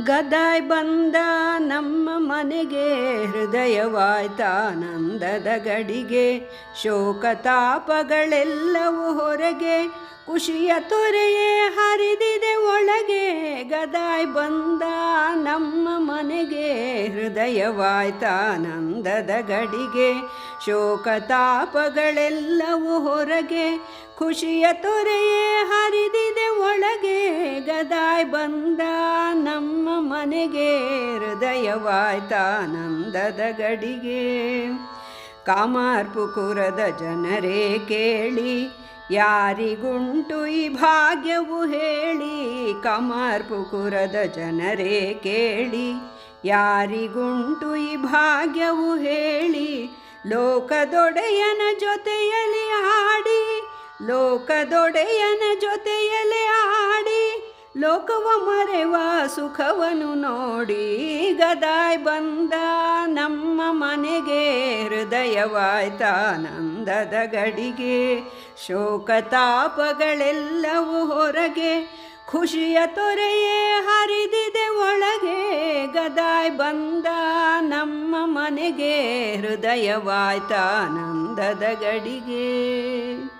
ಗದಾಯ್ ಬಂದ ನಮ್ಮ ಮನೆಗೆ, ಹೃದಯವಾಯ್ತಾನಂದದ ಗಡಿಗೆ. ಶೋಕ ತಾಪಗಳೆಲ್ಲವೂ ಹೊರಗೆ, ಖುಷಿಯ ತೊರೆಯೇ ಹರಿದಿದೆ ಒಳಗೆ. ಗದಾಯ್ ಬಂದ ನಮ್ಮ ಮನೆಗೆ, ಹೃದಯವಾಯ್ತಾನಂದದ ಗಡಿಗೆ. ಶೋಕ ತಾಪಗಳೆಲ್ಲವೂ ಹೊರಗೆ, ಖುಷಿಯ ತೊರೆಯೇ ಹರಿದಿದೆ ಒಳಗೆ. ಗದಾಯ್ ಬಂದ ನಮ್ಮ ಮನೆಗೆ, ಹೃದಯವಾಯ್ತಾನಂದದ ಗಡಿಗೆ. ಕಾಮಾರ್ಪುಕುರದ ಜನರೇ ಕೇಳಿ, ಯಾರಿಗುಂಟು ಈ ಭಾಗ್ಯವು ಹೇಳಿ. ಕಾಮಾರ್ಪುಕುರದ ಜನರೇ ಕೇಳಿ, ಯಾರಿಗುಂಟು ಈ ಭಾಗ್ಯವು ಹೇಳಿ. ಲೋಕದೊಡೆಯನ ಜೊತೆಯಲ್ಲಿ ಆಡಿ, ಲೋಕದೊಡೆಯನ ಜೊತೆಯಲ್ಲಿ ಆಡಿ, ಲೋಕವ ಮರೆವ ಸುಖವನ್ನು ನೋಡಿ. ಗದಾಯ್ ಬಂದ ನಮ್ಮ ಮನೆಗೆ, ಹೃದಯವಾಯ್ತಾನಂದದ ಗಡಿಗೆ. ಶೋಕ ತಾಪಗಳೆಲ್ಲವೂ ಹೊರಗೆ, ಖುಷಿಯ ತೊರೆಯೇ ಹರಿದಿದೆ ಒಳಗೆ. ಗದಾಯ್ ಬಂದ ನಮ್ಮ ಮನೆಗೆ, ಹೃದಯವಾಯ್ತಾನಂದದ ಗಡಿಗೆ.